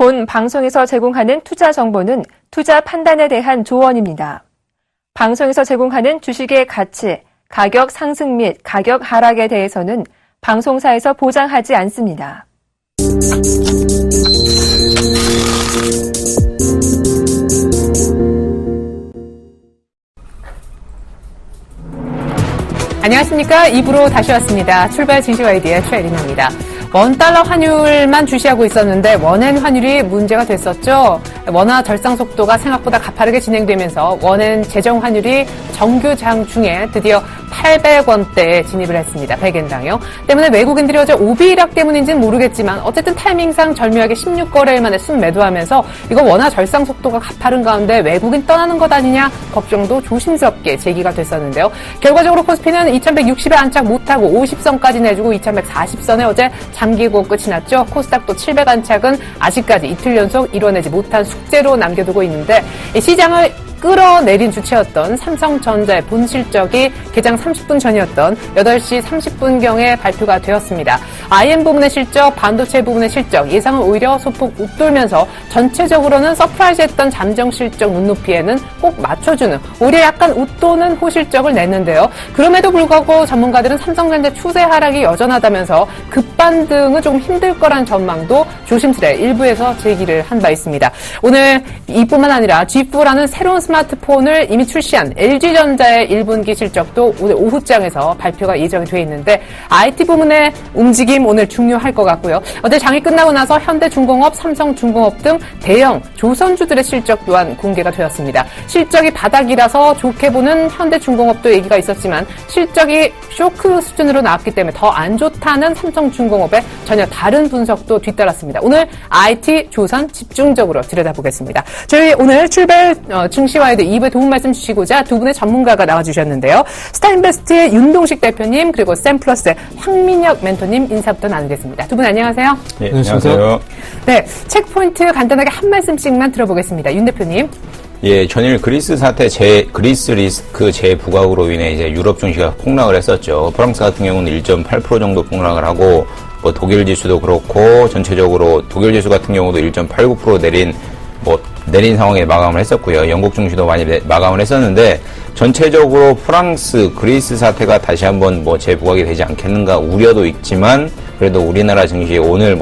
본 방송에서 제공하는 투자 정보는 투자 판단에 대한 조언입니다. 방송에서 제공하는 주식의 가치, 가격 상승 및 가격 하락에 대해서는 방송사에서 보장하지 않습니다. 안녕하십니까. 2부로 다시 왔습니다. 출발 진시와이디의 최혜린입니다. 원달러 환율만 주시하고 있었는데 원엔 환율이 문제가 됐었죠. 원화 절상 속도가 생각보다 가파르게 진행되면서 원엔 재정 환율이 정규장 중에 드디어 800원대에 진입을 했습니다. 100엔당요. 때문에 외국인들이 어제 오비락 때문인지는 모르겠지만 어쨌든 타이밍상 절묘하게 16거래일 만에 순매도하면서 이거 원화 절상 속도가 가파른 가운데 외국인 떠나는 것 아니냐 걱정도 조심스럽게 제기가 됐었는데요. 결과적으로 코스피는 2160에 안착 못하고 50선까지 내주고 2140선에 어제 잠기고 끝이 났죠. 코스닥도 700 안착은 아직까지 이틀 연속 이뤄내지 못한 숙제로 남겨두고 있는데 시장을 끌어내린 주체였던 삼성전자의 본 실적이 개장 30분 전이었던 8시 30분경에 발표가 되었습니다. IM 부문의 실적, 반도체 부문의 실적, 예상은 오히려 소폭 웃돌면서 전체적으로는 서프라이즈했던 잠정 실적 눈높이에는 꼭 맞춰주는 오히려 약간 웃도는 호실적을 냈는데요. 그럼에도 불구하고 전문가들은 삼성전자 추세 하락이 여전하다면서 급반등은 좀 힘들 거란 전망도 조심스레 일부에서 제기를 한 바 있습니다. 오늘 이뿐만 아니라 G4라는 새로운 스마트폰을 이미 출시한 LG전자의 1분기 실적도 오늘 오후장에서 발표가 예정이 돼 있는데 IT 부문의 움직임 오늘 중요할 것 같고요. 어제 장이 끝나고 나서 현대중공업, 삼성중공업 등 대형 조선주들의 실적 또한 공개가 되었습니다. 실적이 바닥이라서 좋게 보는 현대중공업도 얘기가 있었지만 실적이 쇼크 수준으로 나왔기 때문에 더 안 좋다는 삼성중공업의 전혀 다른 분석도 뒤따랐습니다. 오늘 IT, 조선 집중적으로 들여다보겠습니다. 저희 오늘 출발 증시와이드 2부에 도움 말씀 주시고자 두 분의 전문가가 나와주셨는데요. 스타인베스트의 윤동식 대표님 그리고 샘플러스의 황민혁 멘토님 인사부터 나누겠습니다. 두 분 안녕하세요. 네, 안녕하세요. 네, 체크포인트 간단하게 한 말씀씩만 들어보겠습니다. 윤 대표님. 예, 전일 그리스 사태 그리스 리스크 재부각으로 인해 이제 유럽 증시가 폭락을 했었죠. 프랑스 같은 경우는 1.8% 정도 폭락을 하고, 뭐 독일 지수도 그렇고, 전체적으로 독일 지수 같은 경우도 1.89% 내린 상황에 마감을 했었고요. 영국 증시도 많이 마감을 했었는데, 전체적으로 프랑스, 그리스 사태가 다시 한번 재부각이 되지 않겠는가 우려도 있지만, 그래도 우리나라 증시 오늘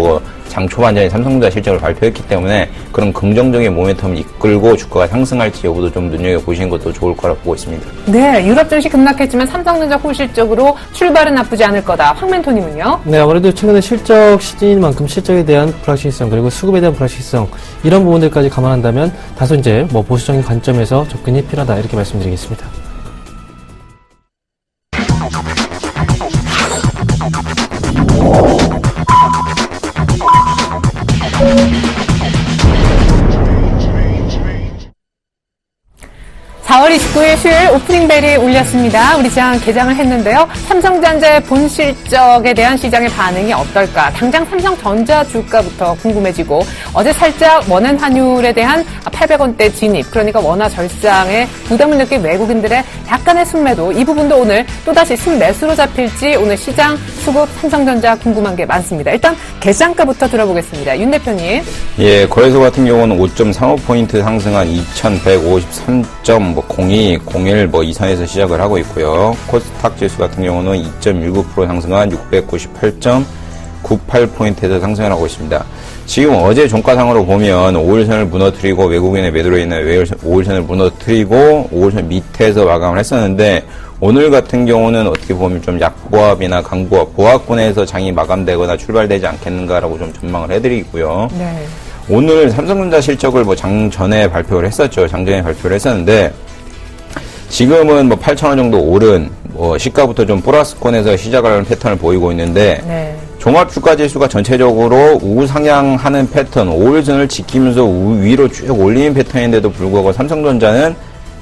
장 초반전에 삼성전자 실적을 발표했기 때문에 그런 긍정적인 모멘텀을 이끌고 주가가 상승할지 여부도 좀 눈여겨보시는 것도 좋을 거라고 보고 있습니다. 네, 유럽 증시 급락했지만 삼성전자 호실적으로 출발은 나쁘지 않을 거다. 황 멘토님은요? 네, 아무래도 최근에 실적 시즌인 만큼 실적에 대한 불확실성 그리고 수급에 대한 불확실성 이런 부분들까지 감안한다면 다소 이제 보수적인 관점에서 접근이 필요하다 이렇게 말씀드리겠습니다. (4월 29일) 수요일 오프닝벨이 울렸습니다. 우리 장 개장을 했는데요. 삼성전자의 본 실적에 대한 시장의 반응이 어떨까? 당장 삼성전자 주가부터 궁금해지고 어제 살짝 원엔 환율에 대한 800원대 진입, 그러니까 원화 절상에 부담을 느낀 외국인들의 약간의 순매도, 이 부분도 오늘 또다시 순매수로 잡힐지 오늘 시장 수급 삼성전자 궁금한 게 많습니다. 일단 개장가부터 들어보겠습니다. 윤 대표님. 예, 거래소 같은 경우는 5.35포인트 상승한 2153.02, 01 이 선에서 시작을 하고 있고요. 코스닥 지수 같은 경우는 2.19% 상승한 698.98포인트에서 상승을 하고 있습니다. 지금 어제 종가상으로 보면 5일선을 무너뜨리고 외국인의 매도로 인해 5일선을 무너뜨리고 5일선 밑에서 마감을 했었는데 오늘 같은 경우는 어떻게 보면 좀 약보합이나 강보합, 보합권에서 장이 마감되거나 출발되지 않겠는가라고 좀 전망을 해드리고요. 네. 오늘 삼성전자 실적을 장 전에 발표를 했었죠. 장전에 발표를 했었는데 지금은 8,000원 정도 오른 시가부터 좀 플러스권에서 시작을 하는 패턴을 보이고 있는데 네. 종합주가지수가 전체적으로 우상향하는 패턴, 5일선을 지키면서 위로 쭉 올리는 패턴인데도 불구하고 삼성전자는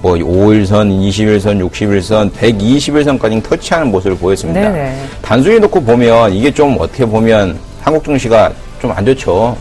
5일선, 21선, 61선, 121선까지 터치하는 모습을 보였습니다. 네네. 단순히 놓고 보면 이게 좀 어떻게 보면 한국 증시가 좀 안 좋죠.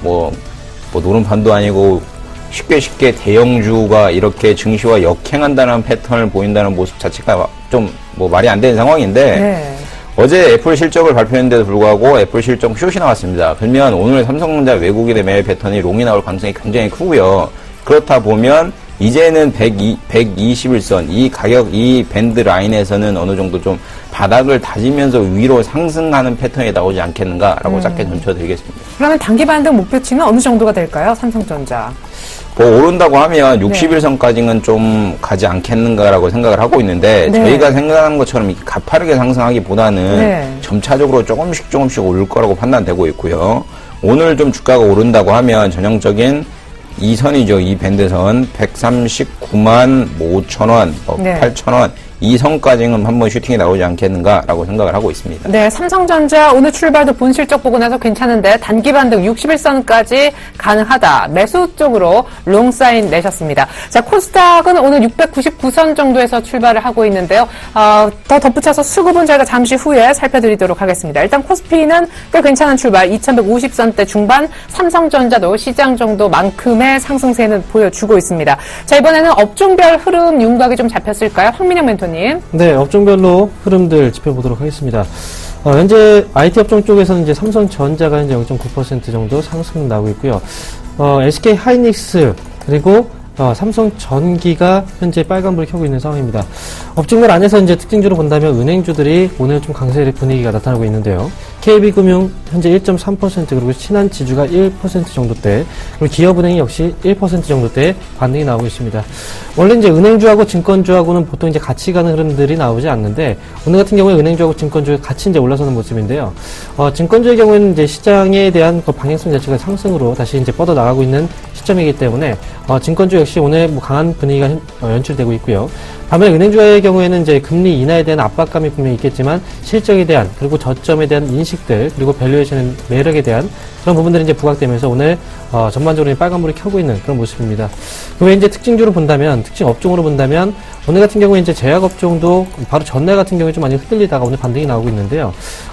노름판도 아니고 쉽게 대형주가 이렇게 증시와 역행한다는 패턴을 보인다는 모습 자체가 좀 말이 안 되는 상황인데 네. 어제 애플 실적을 발표했는데도 불구하고 애플 실적 숏이 나왔습니다. 그러면 오늘 삼성전자 외국인의 매매 패턴이 롱이 나올 가능성이 굉장히 크고요. 그렇다 보면 이제는 121선 이 가격 이 밴드 라인에서는 어느 정도 좀 바닥을 다지면서 위로 상승하는 패턴이 나오지 않겠는가라고 짧게 던져드리겠습니다. 그러면 단기 반등 목표치는 어느 정도가 될까요? 삼성전자. 뭐 오른다고 하면 61선까지는 좀 가지 않겠는가라고 생각을 하고 있는데 네. 저희가 생각하는 것처럼 이렇게 가파르게 상승하기보다는 네. 점차적으로 조금씩 오를 거라고 판단되고 있고요. 오늘 좀 주가가 오른다고 하면 전형적인 이 선이죠. 이 밴드선 139만 5천원, 네. 8천원 이 선까지는 한번 슈팅이 나오지 않겠는가라고 생각을 하고 있습니다. 네, 삼성전자 오늘 출발도 본 실적 보고 나서 괜찮은데 단기 반등 61선까지 가능하다. 매수 쪽으로 롱 사인 내셨습니다. 자, 코스닥은 오늘 699선 정도에서 출발을 하고 있는데요. 더 덧붙여서 수급은 저희가 잠시 후에 살펴드리도록 하겠습니다. 일단 코스피는 꽤 괜찮은 출발 2150선대 중반, 삼성전자도 시장 정도만큼의 상승세는 보여주고 있습니다. 자, 이번에는 업종별 흐름 윤곽이 좀 잡혔을까요? 황민영 멘토님. 네, 업종별로 흐름들 짚어보도록 하겠습니다. 현재 IT 업종 쪽에서는 이제 삼성전자가 현재 0.9% 정도 상승 나오고 있고요. SK 하이닉스 그리고 삼성전기가 현재 빨간불을 켜고 있는 상황입니다. 업종별 안에서 이제 특징주로 본다면 은행주들이 오늘 좀 강세 분위기가 나타나고 있는데요. KB금융 현재 1.3% 그리고 신한지주가 1% 정도대 그리고 기업은행이 역시 1% 정도대 반등이 나오고 있습니다. 원래 이제 은행주하고 증권주하고는 보통 이제 같이 가는 흐름들이 나오지 않는데 오늘 같은 경우에 은행주하고 증권주가 같이 이제 올라서는 모습인데요. 증권주의 경우에는 이제 시장에 대한 그 방향성 자체가 상승으로 다시 이제 뻗어 나가고 있는 시점이기 때문에 증권주 역시 오늘 뭐 강한 분위기가 연출되고 있고요. 반면 은행주의 경우에는 이제 금리 인하에 대한 압박감이 분명히 있겠지만 실적에 대한 그리고 저점에 대한 인식들 그리고 밸류에이션 매력에 대한 그런 부분들이 이제 부각되면서 오늘 전반적으로 빨간불이 켜고 있는 그런 모습입니다. 그 외에 이제 특징주로 본다면 특징 업종으로 본다면 오늘 같은 경우에 이제 제약업종도 바로 전날 같은 경우에 좀 많이 흔들리다가 오늘 반등이 나오고 있는데요.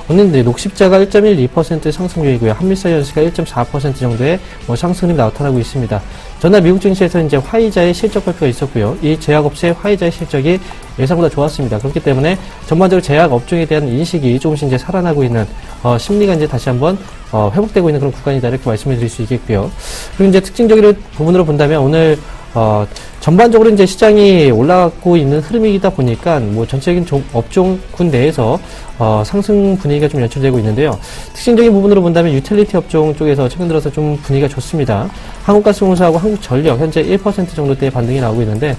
오늘 이제 녹십자가 1.12% 상승 중이고요. 한미사이언스가 1.4% 정도의 상승이 나타나고 있습니다. 전날 미국 증시에서 이제 화이자의 실적 발표가 있었고요. 이 제약업체의 화이자의 실적이 예상보다 좋았습니다. 그렇기 때문에 전반적으로 제약업종에 대한 인식이 조금씩 이제 살아나고 있는 심리가 이제 다시 한번 회복되고 있는 그런 구간이다 이렇게 말씀을 드릴 수 있겠고요. 그리고 이제 특징적인 부분으로 본다면 오늘 전반적으로 이제 시장이 올라가고 있는 흐름이다 보니까 뭐 전체적인 업종군 내에서 상승 분위기가 좀 연출되고 있는데요. 특징적인 부분으로 본다면 유틸리티 업종 쪽에서 최근 들어서 좀 분위기가 좋습니다. 한국가스공사하고 한국전력 현재 1% 정도대의 반등이 나오고 있는데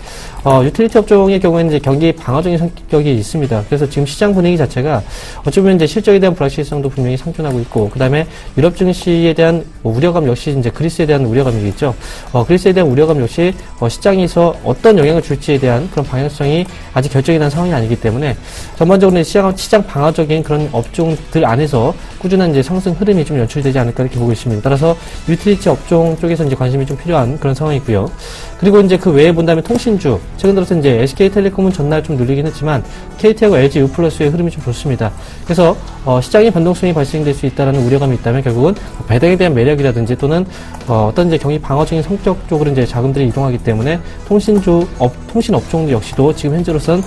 유틸리티 업종의 경우에는 이제 경기 방어적인 성격이 있습니다. 그래서 지금 시장 분위기 자체가 어쩌면 이제 실적에 대한 불확실성도 분명히 상존하고 있고 그다음에 유럽 증시에 대한 우려감 역시 이제 그리스에 대한 우려감이겠죠. 그리스에 대한 우려감 역시 시장에서 어떤 영향을 줄지에 대한 그런 방향성이 아직 결정이 난 상황이 아니기 때문에 전반적으로 시장 방어적인 그런 업종들 안에서 꾸준한 이제 상승 흐름이 좀 연출되지 않을까 이렇게 보고 있습니다. 따라서 유틸리티 업종 쪽에서 이제 관심이 좀 필요한 그런 상황이고요. 그리고 이제 그 외에 본다면 통신주 최근 들어서 이제 SK텔레콤은 전날 좀 눌리긴 했지만 KT하고 LG U+의 흐름이 좀 좋습니다. 그래서 시장의 변동성이 발생될 수 있다는 우려감이 있다면 결국은 배당에 대한 매력이라든지 또는 어떤 이제 경기 방어적인 성격 쪽으로 이제 자금들이 이동하기 때문에 통신 업종도 역시도 지금 현재로선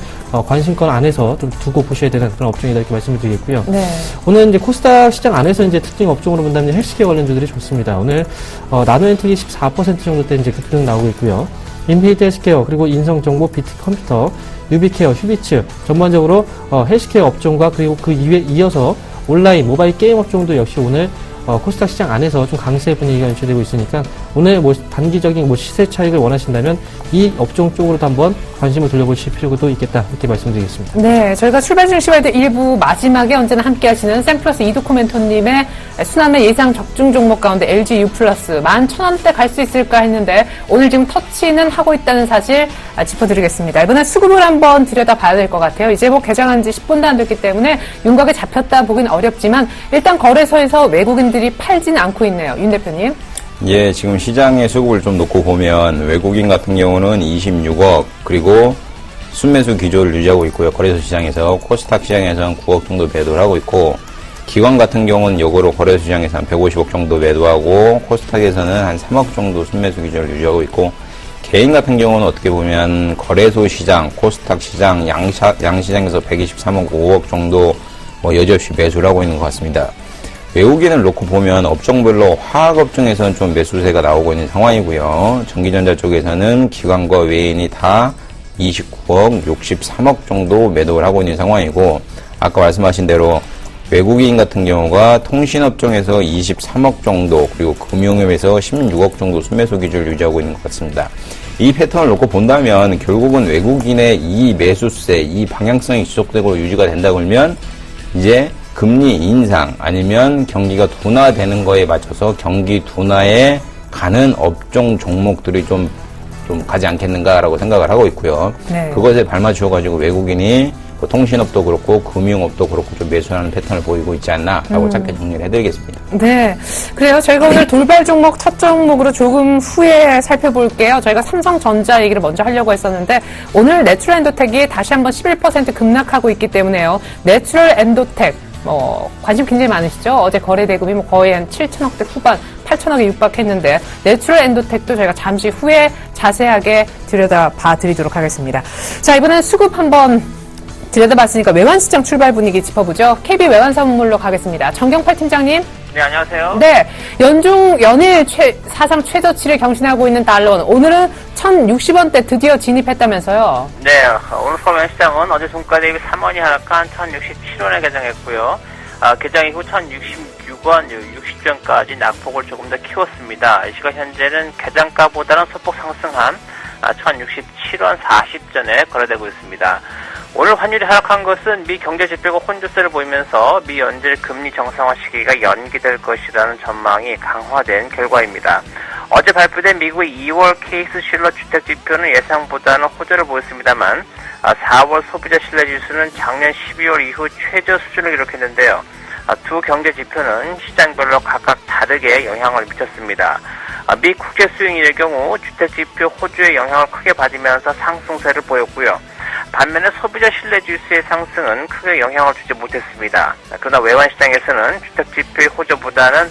관심권 안에서 좀 두고 보셔야 되는 그런 업종이다 이렇게 말씀을 드리겠고요. 네. 오늘 이제 코스닥 시장 안에서 이제 특징 업종으로 본다면 헬스케어 관련주들이 좋습니다. 오늘 나노엔틱이 14% 정도대 이제 급등 나오고 있고요. 인피니트 헬스케어 그리고 인성정보, 비트컴퓨터, 유비케어, 휴비츠 전반적으로 헬스케어 업종과 그리고 그 이어서 온라인 모바일 게임 업종도 역시 오늘 코스닥 시장 안에서 좀 강세 분위기가 연출되고 있으니까 오늘 뭐 단기적인 뭐 시세 차익을 원하신다면 이 업종 쪽으로도 한번 관심을 돌려보실 필요도 있겠다 이렇게 말씀드리겠습니다. 네, 저희가 출발 증시와이드 1부 마지막에 언제나 함께 하시는 샘플러스 이두코 멘토님의 순환매 예상 적중 종목 가운데 LG U+ 11,000원대 갈 수 있을까 했는데 오늘 지금 터치는 하고 있다는 사실 짚어드리겠습니다. 이번엔 수급을 한번 들여다봐야 될 것 같아요. 이제 뭐 개장한 지 10분도 안 됐기 때문에 윤곽에 잡혔다 보긴 어렵지만 일단 거래소에서 외국인들이 팔지는 않고 있네요. 윤 대표님. 예, 지금 시장의 수급을 좀 놓고 보면 외국인 같은 경우는 26억 그리고 순매수 기조를 유지하고 있고요. 거래소 시장에서 코스닥 시장에서는 9억 정도 매도를 하고 있고 기관 같은 경우는 역으로 거래소 시장에서 한 150억 정도 매도하고 코스닥에서는 한 3억 정도 순매수 기조를 유지하고 있고 개인 같은 경우는 어떻게 보면 거래소 시장, 코스닥 시장, 양시장에서 123억 5억 정도 여지없이 매수를 하고 있는 것 같습니다. 외국인을 놓고 보면 업종별로 화학업종에서는 좀 매수세가 나오고 있는 상황이고요. 전기전자 쪽에서는 기관과 외인이 다 29억, 63억 정도 매도를 하고 있는 상황이고, 아까 말씀하신 대로 외국인 같은 경우가 통신업종에서 23억 정도, 그리고 금융업에서 16억 정도 순매수 기준을 유지하고 있는 것 같습니다. 이 패턴을 놓고 본다면 결국은 외국인의 이 매수세, 이 방향성이 지속되고 유지가 된다 그러면 이제 금리 인상 아니면 경기가 둔화되는 거에 맞춰서 경기 둔화에 가는 업종 종목들이 좀 가지 않겠는가라고 생각을 하고 있고요. 네. 그것에 발맞춰가지고 외국인이 통신업도 그렇고 금융업도 그렇고 좀 매수하는 패턴을 보이고 있지 않나라고 짧게 정리를 해드리겠습니다. 네. 그래요. 저희가 오늘 돌발 종목 첫 종목으로 조금 후에 살펴볼게요. 저희가 삼성전자 얘기를 먼저 하려고 했었는데 오늘 내추럴 엔도텍이 다시 한번 11% 급락하고 있기 때문에요. 내추럴 엔도텍 관심 굉장히 많으시죠? 어제 거래 대금이 거의 한 7천억대 후반, 8천억에 육박했는데 내추럴 엔도텍도 저희가 잠시 후에 자세하게 들여다봐 드리도록 하겠습니다. 자, 이번엔 수급 한번 들여다봤으니까 외환시장 출발 분위기 짚어보죠. KB 외환선물로 가겠습니다. 정경팔 팀장님. 네, 안녕하세요. 네, 연일 사상 최저치를 경신하고 있는 달러원. 오늘은 1,060원대 드디어 진입했다면서요? 네, 오늘 서울 시장은 어제 종가 대비 3원이 하락한 1,067원에 개장했고요. 개장 이후 1,066원, 60전까지 낙폭을 조금 더 키웠습니다. 이 시각 현재는 개장가보다는 소폭 상승한 1,067원 40전에 거래되고 있습니다. 오늘 환율이 하락한 것은 미 경제 지표가 혼조세를 보이면서 미 연준의 금리 정상화 시기가 연기될 것이라는 전망이 강화된 결과입니다. 어제 발표된 미국의 2월 케이스 실러 주택 지표는 예상보다는 호조를 보였습니다만 4월 소비자 신뢰 지수는 작년 12월 이후 최저 수준을 기록했는데요. 두 경제 지표는 시장별로 각각 다르게 영향을 미쳤습니다. 미 국제 수익률의 경우 주택 지표 호주의 영향을 크게 받으면서 상승세를 보였고요. 반면에 소비자 신뢰 지수의 상승은 크게 영향을 주지 못했습니다. 그러나 외환시장에서는 주택 지표의 호조보다는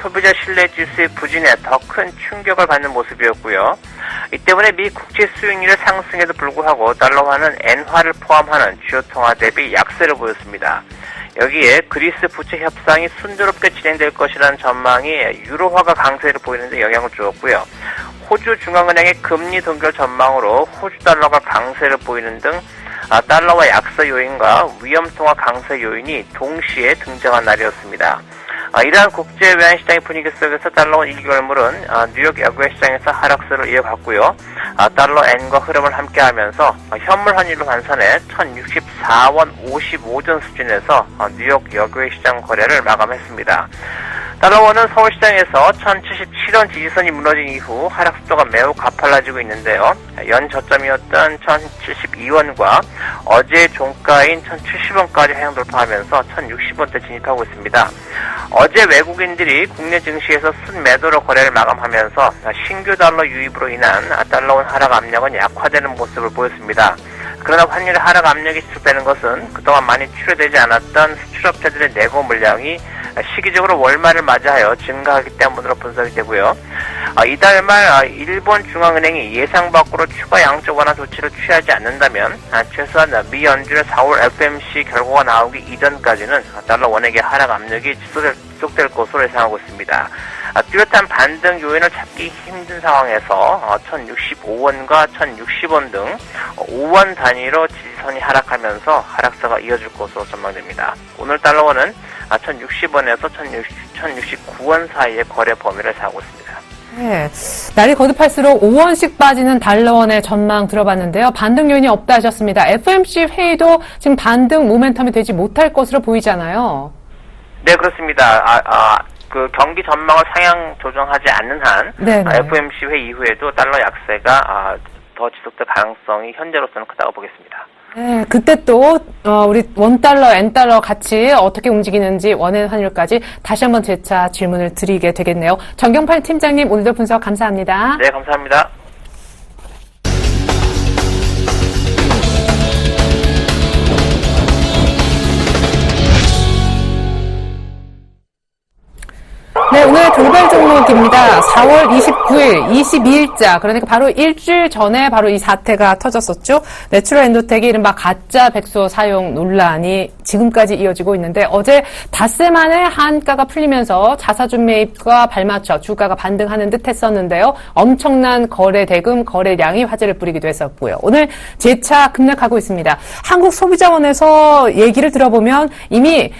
소비자 신뢰 지수의 부진에 더 큰 충격을 받는 모습이었고요. 이 때문에 미 국제 수익률의 상승에도 불구하고 달러화는 엔화를 포함하는 주요 통화 대비 약세를 보였습니다. 여기에 그리스 부채 협상이 순조롭게 진행될 것이라는 전망이 유로화가 강세를 보이는데 영향을 주었고요. 호주 중앙은행의 금리 동결 전망으로 호주 달러가 강세를 보이는 등 달러와 약세 요인과 위험통화 강세 요인이 동시에 등장한 날이었습니다. 이러한 국제 외환시장의 분위기 속에서 달러원 1개월물은 뉴욕 야구시장에서 하락세를 이어갔고요. 달러 엔과 흐름을 함께하면서 현물 환율로 환산해 1,064원 55전 수준에서 뉴욕 여교외시장 거래를 마감했습니다. 달러원은 서울시장에서 1,077원 지지선이 무너진 이후 하락 속도가 매우 가팔라지고 있는데요. 연 저점이었던 1,072원과 어제 종가인 1,070원까지 하향 돌파하면서 1,060원대 진입하고 있습니다. 어제 외국인들이 국내 증시에서 순매도로 거래를 마감하면서 신규 달러 유입으로 인한 달러원 하락 압력은 약화되는 모습을 보였습니다. 그러나 환율의 하락 압력이 지속되는 것은 그동안 많이 출하되지 않았던 수출업체들의 내고 물량이 시기적으로 월말을 맞이하여 증가하기 때문으로 분석이 되고요. 이달 말 일본 중앙은행이 예상 밖으로 추가 양적 완화 조치를 취하지 않는다면 최소한 미 연준의 4월 FOMC 결과가 나오기 이전까지는 달러 원액의 하락 압력이 지속될 것으로 예상하고 있습니다. 뚜렷한 반등 요인을 찾기 힘든 상황에서 1,065원과 1,060원 등 5원 단위로 지지선이 하락하면서 하락세가 이어질 것으로 전망됩니다. 오늘 달러원은 1,060원에서 1,069원 사이의 거래 범위를 사고 있습니다. 네, 날이 거듭할수록 5원씩 빠지는 달러원의 전망 들어봤는데요. 반등 요인이 없다 하셨습니다. FOMC 회의도 지금 반등 모멘텀이 되지 못할 것으로 보이잖아요. 네, 그렇습니다. 그 경기 전망을 상향 조정하지 않는 한 FOMC 회의 이후에도 달러 약세가 더 지속될 가능성이 현재로서는 크다고 보겠습니다. 네, 그때 또 우리 원달러, 엔달러 같이 어떻게 움직이는지 원엔 환율까지 다시 한번 재차 질문을 드리게 되겠네요. 정경팔 팀장님 오늘도 분석 감사합니다. 네, 감사합니다. 네, 오늘 돌발 종목입니다. 4월 29일, 22일자, 그러니까 바로 일주일 전에 바로 이 사태가 터졌었죠. 내추럴 엔도텍이 이른바 가짜 백소 사용 논란이 지금까지 이어지고 있는데 어제 닷새 만에 한가가 풀리면서 자사주 매입과 발맞춰 주가가 반등하는 듯 했었는데요. 엄청난 거래 대금, 거래량이 화제를 부리기도 했었고요. 오늘 재차 급락하고 있습니다. 한국소비자원에서 얘기를 들어보면 이미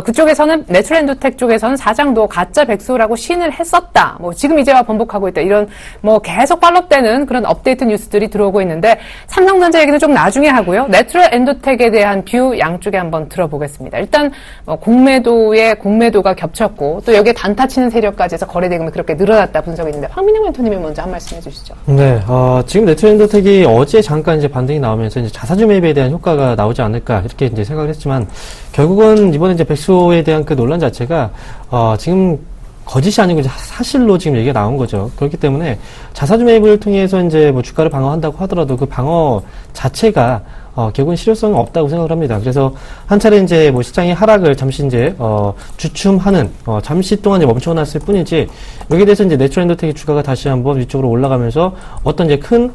그쪽에서는 내추럴 엔도텍 쪽에서는 사장도 가짜 백소라고 시인을 했었다. 뭐 지금 이제와 번복하고 있다. 이런 뭐 계속 팔롭되는 그런 업데이트 뉴스들이 들어오고 있는데 삼성전자 얘기는 좀 나중에 하고요. 내추럴 엔도텍에 대한 뷰 양쪽에 한번 들어보겠습니다. 일단 공매도에 공매도가 겹쳤고 또 여기에 단타 치는 세력까지 해서 거래 대금이 그렇게 늘어났다 분석이 있는데 황민영 멘토님이 먼저 한 말씀 해주시죠. 네, 지금 내추럴 엔도텍이 어제 잠깐 이제 반등이 나오면서 이제 자사주 매입에 대한 효과가 나오지 않을까 이렇게 이제 생각을 했지만 결국은 이번에 이제 백소에 대한 그 논란 자체가 지금 거짓이 아니고 이제 사실로 지금 얘기가 나온 거죠. 그렇기 때문에 자사주 매입을 통해서 이제 뭐 주가를 방어한다고 하더라도 그 방어 자체가 결국은 실효성은 없다고 생각을 합니다. 그래서 한 차례 이제 뭐 시장이 하락을 잠시 이제 주춤하는 잠시 동안 이제 멈춰놨을 뿐이지 여기에 대해서 이제 내추럴 엔도텍의 주가가 다시 한번 위쪽으로 올라가면서 어떤 이제 큰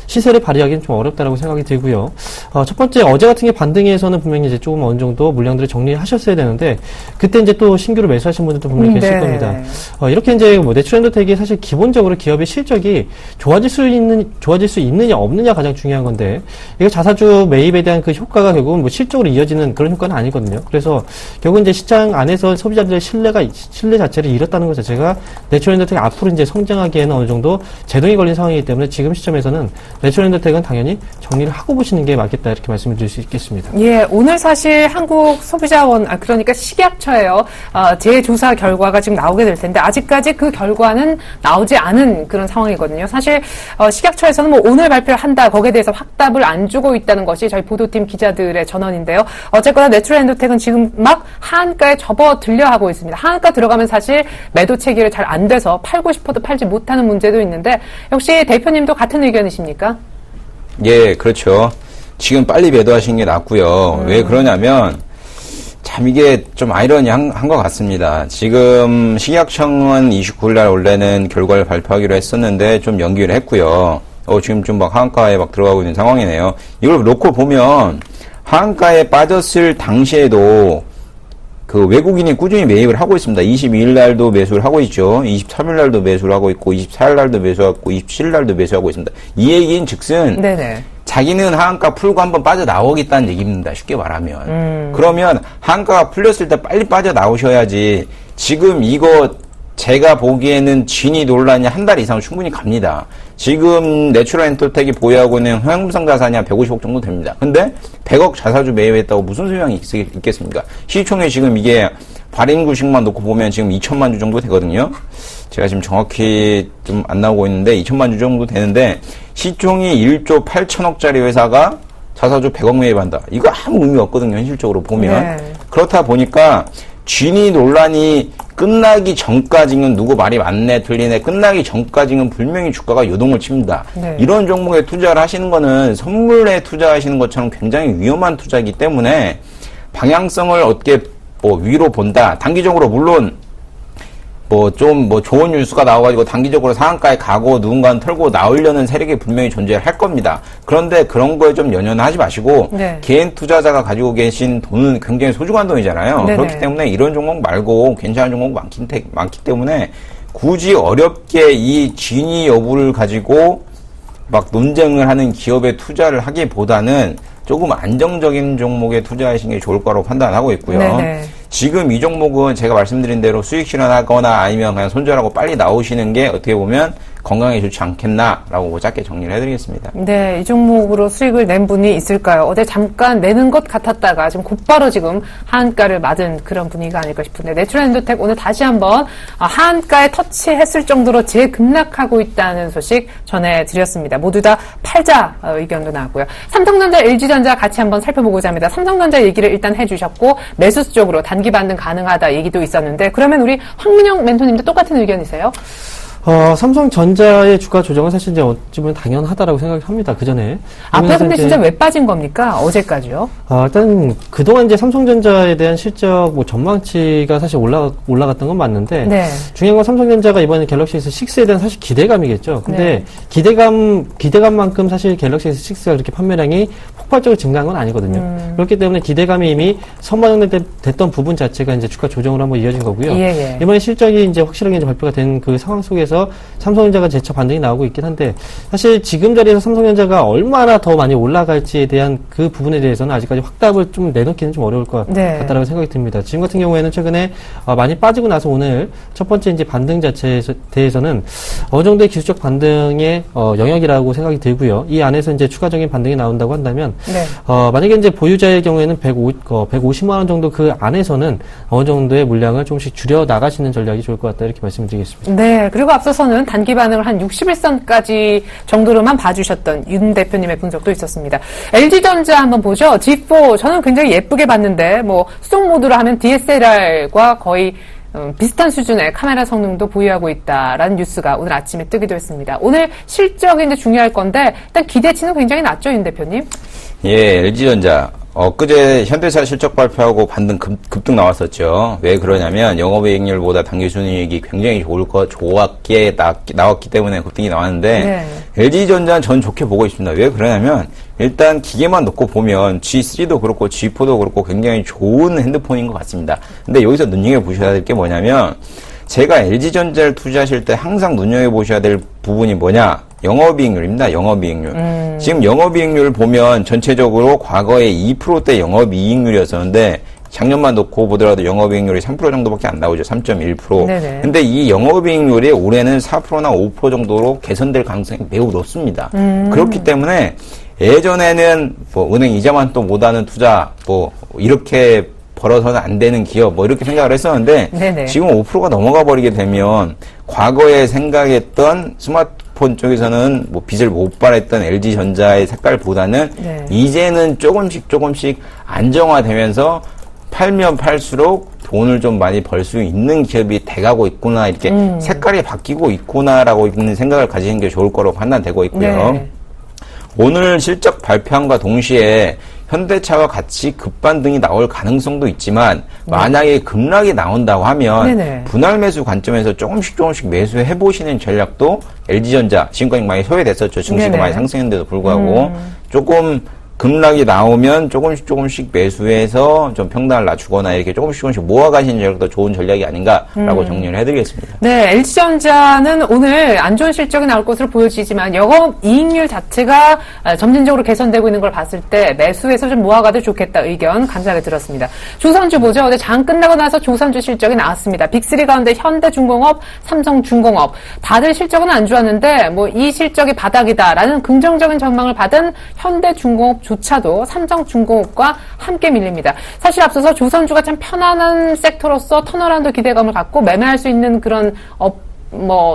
시세를 발휘하기는 좀 어렵다라고 생각이 들고요. 첫 번째 어제 같은 게 반등에서는 분명히 이제 조금 어느 정도 물량들을 정리하셨어야 되는데 그때 이제 또 신규로 매수하신 분들도 분명히 계실 겁니다. 이렇게 이제 뭐 내추럴 엔도텍이 사실 기본적으로 기업의 실적이 좋아질 수 있느냐 없느냐 가장 중요한 건데 이거 자사주 매입에 대한 그 효과가 결국은 뭐 실적으로 이어지는 그런 효과는 아니거든요. 그래서 결국 이제 시장 안에서 소비자들의 신뢰 자체를 잃었다는 것 자체가 내추럴 엔도텍이 앞으로 이제 성장하기에는 어느 정도 제동이 걸린 상황이기 때문에 지금 시점에서는 내추럴 엔도텍은 당연히 정리를 하고 보시는 게 맞겠다 이렇게 말씀을 드릴 수 있겠습니다. 예, 오늘 사실 한국소비자원 그러니까 식약처예요. 재조사 결과가 지금 나오게 될 텐데 아직까지 그 결과는 나오지 않은 그런 상황이거든요. 사실 식약처에서는 뭐 오늘 발표를 한다 거기에 대해서 확답을 안 주고 있다는 것이 저희 보도팀 기자들의 전언인데요. 어쨌거나 내추럴 엔도텍은 지금 막 하한가에 접어들려 하고 있습니다. 하한가 들어가면 사실 매도 체계를 잘 안 돼서 팔고 싶어도 팔지 못하는 문제도 있는데 역시 대표님도 같은 의견이십니까? 예, 그렇죠. 지금 빨리 매도하시는 게 낫고요. 왜 그러냐면 참 이게 좀 아이러니한 것 같습니다. 지금 식약청은 29일 날 원래는 결과를 발표하기로 했었는데 좀 연기를 했고요. 지금 좀 막 하한가에 막 들어가고 있는 상황이네요. 이걸 놓고 보면 하한가에 빠졌을 당시에도 그 외국인이 꾸준히 매입을 하고 있습니다. 22일 날도 매수를 하고 있죠. 23일 날도 매수를 하고 있고 24일 날도 매수하고 27일 날도 매수하고 있습니다. 이 얘기인 즉슨 네네. 자기는 하한가 풀고 한번 빠져나오겠다는 얘기입니다. 쉽게 말하면. 그러면 하한가가 풀렸을 때 빨리 빠져나오셔야지 지금 이거 제가 보기에는 진위 논란이 한 달 이상 충분히 갑니다. 지금 내추럴 엔도텍이 보유하고 있는 현금성 자산이 한 150억 정도 됩니다. 근데 100억 자사주 매입했다고 무슨 소용이 있겠습니까? 시총에 지금 이게 발행 주식만 놓고 보면 지금 2천만 주 정도 되거든요. 제가 지금 정확히 좀 안 나오고 있는데 2천만 주 정도 되는데 시총이 1조 8천억짜리 회사가 자사주 100억 매입한다. 이거 아무 의미 없거든요. 현실적으로 보면. 네. 그렇다 보니까 진위 논란이 끝나기 전까지는 누구 말이 맞네 틀리네 끝나기 전까지는 분명히 주가가 요동을 칩니다. 네. 이런 종목에 투자를 하시는 거는 선물에 투자하시는 것처럼 굉장히 위험한 투자이기 때문에 방향성을 어떻게 뭐 위로 본다. 단기적으로 물론 뭐 좋은 뉴스가 나와가지고 단기적으로 상한가에 가고 누군가는 털고 나오려는 세력이 분명히 존재할 겁니다. 그런데 그런 거에 좀 연연하지 마시고 네. 개인 투자자가 가지고 계신 돈은 굉장히 소중한 돈이잖아요. 네네. 그렇기 때문에 이런 종목 말고 괜찮은 종목 많기 때문에 굳이 어렵게 이 진위 여부를 가지고 막 논쟁을 하는 기업에 투자를 하기보다는 조금 안정적인 종목에 투자하시는 게 좋을 거라고 판단하고 있고요. 네네. 지금 이 종목은 제가 말씀드린 대로 수익 실현하거나 아니면 그냥 손절하고 빨리 나오시는 게 어떻게 보면 건강에 좋지 않겠나라고 짧게 정리를 해드리겠습니다. 네, 이 종목으로 수익을 낸 분이 있을까요? 어제 잠깐 내는 것 같았다가 지금 곧바로 지금 하한가를 맞은 그런 분위기가 아닐까 싶은데 내추럴 엔도텍 오늘 다시 한번 하한가에 터치했을 정도로 재급락하고 있다는 소식 전해드렸습니다. 모두 다 팔자 의견도 나왔고요. 삼성전자, LG전자 같이 한번 살펴보고자 합니다. 삼성전자 얘기를 일단 해주셨고 매수 쪽으로 단기 반등 가능하다 얘기도 있었는데 그러면 우리 황민영 멘토님도 똑같은 의견이세요? 삼성전자의 주가 조정은 사실 이제 어찌보면 당연하다라고 생각합니다. 그 전에. 앞에 근데 진짜 왜 빠진 겁니까? 어제까지요? 일단 그동안 이제 삼성전자에 대한 실적 뭐 전망치가 사실 올라갔던 건 맞는데 네. 중요한 건 삼성전자가 이번에 갤럭시 S6에 대한 사실 기대감이겠죠. 근데 네. 기대감만큼 사실 갤럭시 S6가 그렇게 판매량이 폭발적으로 증가한 건 아니거든요. 그렇기 때문에 기대감이 이미 선반영됐던 부분 자체가 이제 주가 조정으로 한번 이어진 거고요. 예. 이번에 실적이 이제 확실하게 이제 발표가 된 그 상황 속에서 삼성전자가 재차 반등이 나오고 있긴 한데 사실 지금 자리에서 삼성전자가 얼마나 더 많이 올라갈지에 대한 그 부분에 대해서는 아직까지 확답을 좀 내놓기는 좀 어려울 것 네. 같다라고 생각이 듭니다. 지금 같은 경우에는 최근에 많이 빠지고 나서 오늘 첫 번째 이제 반등 자체에 대해서는 어느 정도의 기술적 반등의 영역이라고 생각이 들고요. 이 안에서 이제 추가적인 반등이 나온다고 한다면 네. 만약에 이제 보유자의 경우에는 150만 원 정도 그 안에서는 어느 정도의 물량을 조금씩 줄여 나가시는 전략이 좋을 것 같다 이렇게 말씀드리겠습니다. 네. 그리고 앞서서는 단기 반응을 한 61선까지 정도로만 봐주셨던 윤 대표님의 분석도 있었습니다. LG전자 한번 보죠. G4 저는 굉장히 예쁘게 봤는데 뭐 수동 모드로 하면 DSLR과 거의 비슷한 수준의 카메라 성능도 보유하고 있다라는 뉴스가 오늘 아침에 뜨기도 했습니다. 오늘 실적이 이제 중요할 건데 일단 기대치는 굉장히 낮죠, 윤 대표님? 예, LG전자. 엊그제 현대차 실적 발표하고 반등 급등 나왔었죠. 왜 그러냐면 영업이익률보다 당기순이익이 굉장히 좋았기에 나왔기 때문에 급등이 나왔는데 네. LG전자는 전 좋게 보고 있습니다. 왜 그러냐면 일단 기계만 놓고 보면 G3도 그렇고 G4도 그렇고 굉장히 좋은 핸드폰인 것 같습니다. 근데 여기서 눈여겨보셔야 될 게 뭐냐면 제가 LG전자를 투자하실 때 항상 눈여겨보셔야 될 부분이 뭐냐? 영업이익률입니다. 영업이익률. 지금 영업이익률을 보면 전체적으로 과거에 2%대 영업이익률이었었는데 작년만 놓고 보더라도 영업이익률이 3% 정도밖에 안 나오죠. 3.1%. 네네. 근데 이 영업이익률이 올해는 4%나 5% 정도로 개선될 가능성이 매우 높습니다. 그렇기 때문에 예전에는 뭐 은행 이자만 또 못하는 투자 뭐 이렇게 벌어서는 안 되는 기업 뭐 이렇게 생각을 했었는데 네네. 지금 5%가 넘어가 버리게 되면 과거에 생각했던 스마트폰 쪽에서는 뭐 빚을 못 발했던 LG전자의 색깔보다는 네. 이제는 조금씩 안정화되면서 팔면 팔수록 돈을 좀 많이 벌 수 있는 기업이 돼가고 있구나 이렇게 색깔이 바뀌고 있구나라고 있는 생각을 가지는 게 좋을 거로 판단되고 있고요. 네. 오늘 실적 발표함과 동시에 현대차와 같이 급반등이 나올 가능성도 있지만 만약에 급락이 나온다고 하면 네네. 분할 매수 관점에서 조금씩 매수해 보시는 전략도 LG전자 지금까지 많이 소외됐었죠. 증시도 네네. 많이 상승했는데도 불구하고 조금 급락이 나오면 조금씩 매수해서 좀 평단을 낮추거나 이렇게 조금씩 모아가시는 전략도 좋은 전략이 아닌가라고 정리를 해드리겠습니다. 네, LG전자는 오늘 안 좋은 실적이 나올 것으로 보여지지만 영업이익률 자체가 점진적으로 개선되고 있는 걸 봤을 때 매수해서 좀 모아가도 좋겠다 의견 감사하게 들었습니다. 조선주 보죠. 어제 장 끝나고 나서 조선주 실적이 나왔습니다. 빅3 가운데 현대중공업, 삼성중공업 다들 실적은 안 좋았는데 뭐 이 실적이 바닥이다라는 긍정적인 전망을 받은 현대중공업 조차도 삼성중공업과 함께 밀립니다. 사실 앞서서 조선주가 참 편안한 섹터로서 턴어라운드 기대감을 갖고 매매할 수 있는 그런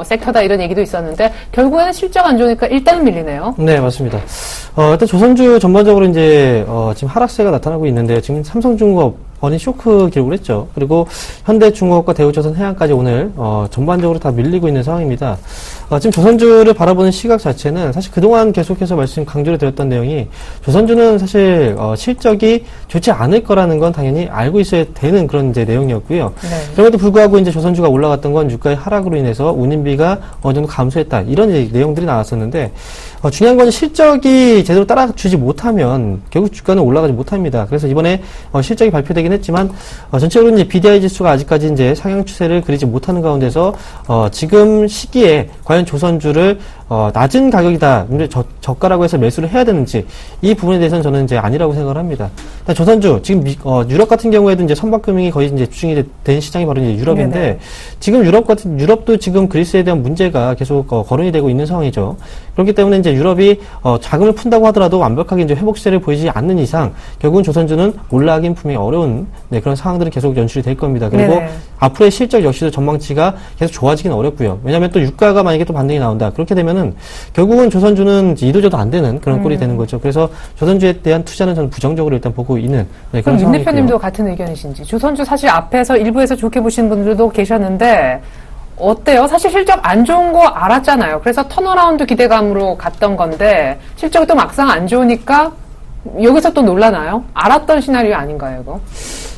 섹터다 이런 얘기도 있었는데 결국에는 실적 안 좋으니까 일단은 밀리네요. 네, 맞습니다. 일단 조선주 전반적으로 이제 지금 하락세가 나타나고 있는데요. 지금 삼성중공업 어닝 쇼크 기록을 했죠. 그리고 현대중공업과 대우조선해양까지 오늘 전반적으로 다 밀리고 있는 상황입니다. 지금 조선주를 바라보는 시각 자체는 사실 그동안 계속해서 강조를 드렸던 내용이 조선주는 사실 실적이 좋지 않을 거라는 건 당연히 알고 있어야 되는 그런 이제 내용이었고요. 네. 그럼에도 불구하고 이제 조선주가 올라갔던 건 유가의 하락으로 인해서 운임비가 어느 정도 감소했다 이런 내용들이 나왔었는데 중요한 건 실적이 제대로 따라주지 못하면 결국 주가는 올라가지 못합니다. 그래서 이번에 실적이 발표되긴 했지만 전체적으로 이제 BDI 지수가 아직까지 이제 상향 추세를 그리지 못하는 가운데서 지금 시기에 과연 조선주를 낮은 가격이다, 저가라고 해서 매수를 해야 되는지 이 부분에 대해서는 저는 이제 아니라고 생각을 합니다. 조선주 지금 유럽 같은 경우에도 이제 선박금융이 거의 이제 주중이 된 시장이 바로 이제 유럽인데 네네. 지금 유럽도 지금 그리스에 대한 문제가 계속 거론이 되고 있는 상황이죠. 그렇기 때문에 이제 유럽이 자금을 푼다고 하더라도 완벽하게 이제 회복세를 보이지 않는 이상 결국은 조선주는 올라가긴 분명히 어려운 그런 상황들은 계속 연출이 될 겁니다. 그리고 네네. 앞으로의 실적 역시도 전망치가 계속 좋아지긴 어렵고요. 왜냐하면 또 유가가 만약에 또 반등이 나온다. 그렇게 되면은 결국은 조선주는 이도저도 안 되는 그런 꼴이 되는 거죠. 그래서 조선주에 대한 투자는 저는 부정적으로 일단 보고 있는 그럼 그런 윤 상황이고요. 대표님도 같은 의견이신지 조선주 사실 앞에서 일부에서 좋게 보시는 분들도 계셨는데 어때요? 사실 실적 안 좋은 거 알았잖아요. 그래서 턴어라운드 기대감으로 갔던 건데 실적이 또 막상 안 좋으니까 여기서 또 놀라나요? 알았던 시나리오 아닌가요, 이거?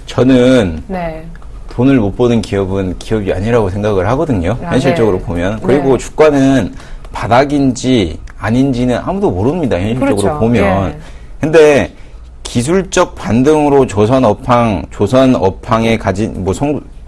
저는 네. 돈을 못 버는 기업은 기업이 아니라고 생각을 하거든요. 아, 현실적으로 네. 보면. 그리고 네. 주가는 바닥인지 아닌지는 아무도 모릅니다. 현실적으로 그렇죠. 보면. 예. 근데 기술적 반등으로 조선업황에 가진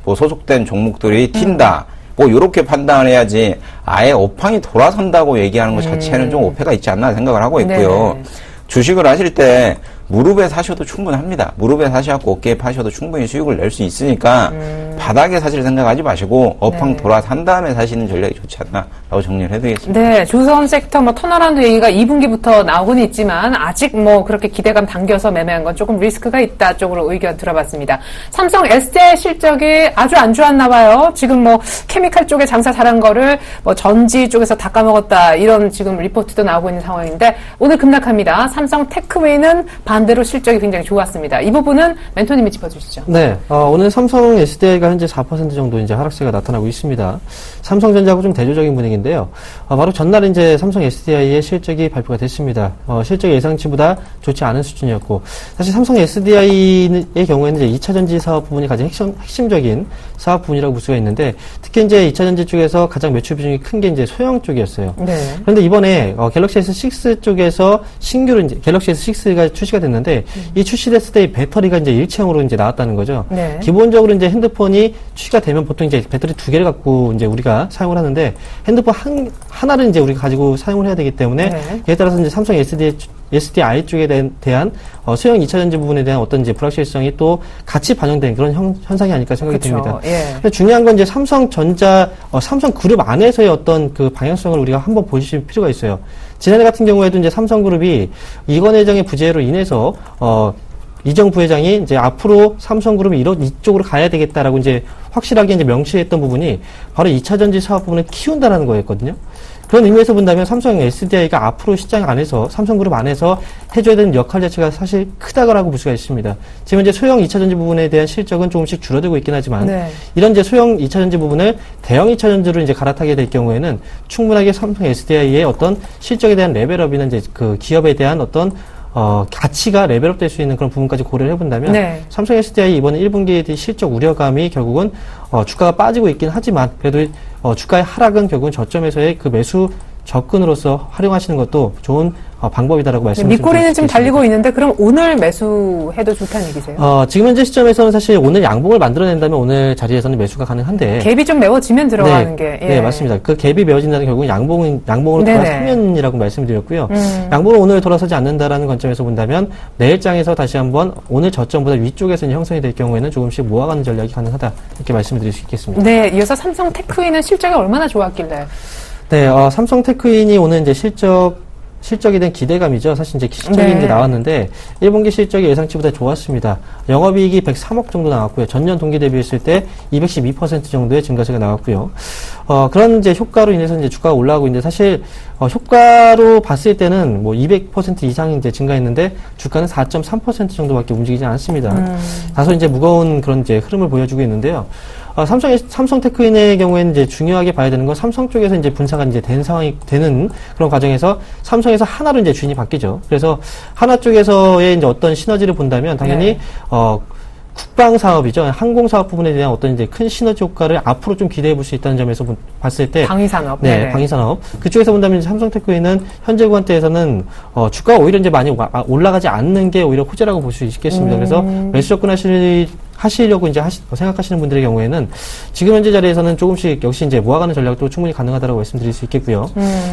소속된 종목들이 튄다. 요렇게 판단을 해야지 아예 업황이 돌아선다고 얘기하는 것 자체는 좀 오해가 있지 않나 생각을 하고 있고요. 네. 주식을 하실 때 무릎에 사셔도 충분합니다. 무릎에 사셔갖고 어깨에 파셔도 충분히 수익을 낼 수 있으니까 바닥에 사실 생각하지 마시고 업황 네. 돌아산 다음에 사시는 전략이 좋지 않나라고 정리를 해드리겠습니다. 네, 조선 섹터 턴어라운드 얘기가 2분기부터 나오고는 있지만 아직 그렇게 기대감 당겨서 매매한 건 조금 리스크가 있다 쪽으로 의견 들어봤습니다. 삼성 SDI 실적이 아주 안 좋았나 봐요. 지금 케미칼 쪽에 장사 잘한 거를 전지 쪽에서 다 까먹었다 이런 지금 리포트도 나오고 있는 상황인데 오늘 급락합니다. 삼성 테크웨이는 반대로 실적이 굉장히 좋았습니다. 이 부분은 멘토님이 짚어주시죠. 네, 오늘 삼성 SDI가 현재 4% 정도 이제 하락세가 나타나고 있습니다. 삼성전자하고 좀 대조적인 분위기인데요. 바로 전날 이제 삼성 SDI의 실적이 발표가 됐습니다. 실적이 예상치보다 좋지 않은 수준이었고, 사실 삼성 SDI의 경우에는 이제 2차 전지 사업 부분이 가장 핵심적인 사업 부분이라고 볼 수가 있는데, 특히 이제 2차 전지 쪽에서 가장 매출 비중이 큰 게 이제 소형 쪽이었어요. 네. 그런데 이번에 갤럭시 S6 쪽에서 신규로 이제 갤럭시 S6가 출시가 됐는데 이 출시됐을 때 배터리가 이제 일체형으로 이제 나왔다는 거죠. 네. 기본적으로 이제 핸드폰이 출시가 되면 보통 이제 배터리 2개를 갖고 이제 우리가 사용을 하는데 핸드폰 하나를 이제 우리가 가지고 사용을 해야 되기 때문에 네. 이에 따라서 이제 삼성 SDI 쪽에 대한 소형 2차 전지 부분에 대한 어떤 이제 불확실성이 또 같이 반영된 그런 현상이 아닐까 생각이 그렇죠. 듭니다. 예. 근데 중요한 건 이제 삼성전자, 삼성그룹 안에서의 어떤 그 방향성을 우리가 한번 보실 필요가 있어요. 지난해 같은 경우에도 이제 삼성그룹이 이건 회장의 부재로 인해서, 이정 부회장이 이제 앞으로 삼성그룹이 이쪽으로 가야 되겠다라고 이제 확실하게 이제 명시했던 부분이 바로 2차 전지 사업 부분을 키운다라는 거였거든요. 그런 의미에서 본다면 삼성 SDI가 앞으로 시장 안에서, 삼성그룹 안에서 해줘야 되는 역할 자체가 사실 크다고 볼 수가 있습니다. 지금 이제 소형 2차 전지 부분에 대한 실적은 조금씩 줄어들고 있긴 하지만, 네. 이런 이제 소형 2차 전지 부분을 대형 2차 전지로 이제 갈아타게 될 경우에는 충분하게 삼성 SDI의 어떤 실적에 대한 레벨업이나 이제 그 기업에 대한 어떤 가치가 레벨업 될 수 있는 그런 부분까지 고려를 해본다면, 네. 삼성 SDI 이번 1분기에 실적 우려감이 결국은, 주가가 빠지고 있긴 하지만, 그래도, 주가의 하락은 결국은 저점에서의 그 매수 접근으로서 활용하시는 것도 좋은 방법이다라고 말씀드릴 수 밑꼬리는 지금 있겠습니다. 달리고 있는데 그럼 오늘 매수해도 좋다는 얘기세요? 지금 현재 시점에서는 사실 오늘 양봉을 만들어낸다면 오늘 자리에서는 매수가 가능한데. 갭이 좀 메워지면 들어가는 게. 예. 네, 맞습니다. 그 갭이 메워진다는 결국은 양봉으로 네네. 돌아서면이라고 말씀드렸고요. 양봉은 오늘 돌아서지 않는다라는 관점에서 본다면 내일장에서 다시 한번 오늘 저점보다 위쪽에서 형성이 될 경우에는 조금씩 모아가는 전략이 가능하다. 이렇게 말씀을 드릴 수 있겠습니다. 네, 이어서 삼성 테크위는 실적이 얼마나 좋았길래? 네, 삼성 테크윈이 오늘 이제 실적에 대한 기대감이죠. 사실 이제 실적이 네. 이제 나왔는데 1분기 실적이 예상치보다 좋았습니다. 영업이익이 103억 정도 나왔고요. 전년 동기 대비했을 때 212% 정도의 증가세가 나왔고요. 그런 이제 효과로 인해서 이제 주가가 올라가고 있는데 사실 효과로 봤을 때는 뭐 200% 이상이 이제 증가했는데 주가는 4.3% 정도밖에 움직이지 않습니다. 다소 이제 무거운 그런 이제 흐름을 보여주고 있는데요. 삼성 테크윈의 경우에는 이제 중요하게 봐야 되는 건 삼성 쪽에서 이제 분사가 이제 된 상황이 되는 그런 과정에서 삼성에서 하나로 이제 주인이 바뀌죠. 그래서 하나 쪽에서의 이제 어떤 시너지를 본다면 당연히 네. 국방 사업이죠. 항공 사업 부분에 대한 어떤 이제 큰 시너지 효과를 앞으로 좀 기대해 볼 수 있다는 점에서 봤을 때 방위산업. 네, 네네. 방위산업. 그쪽에서 본다면 삼성테크위는 현재 구간대에서는 주가가 오히려 이제 많이 올라가지 않는 게 오히려 호재라고 볼 수 있겠습니다. 그래서 매수 접근하시려고 이제 생각하시는 분들의 경우에는 지금 현재 자리에서는 조금씩 역시 이제 모아가는 전략도 충분히 가능하다고 말씀드릴 수 있겠고요.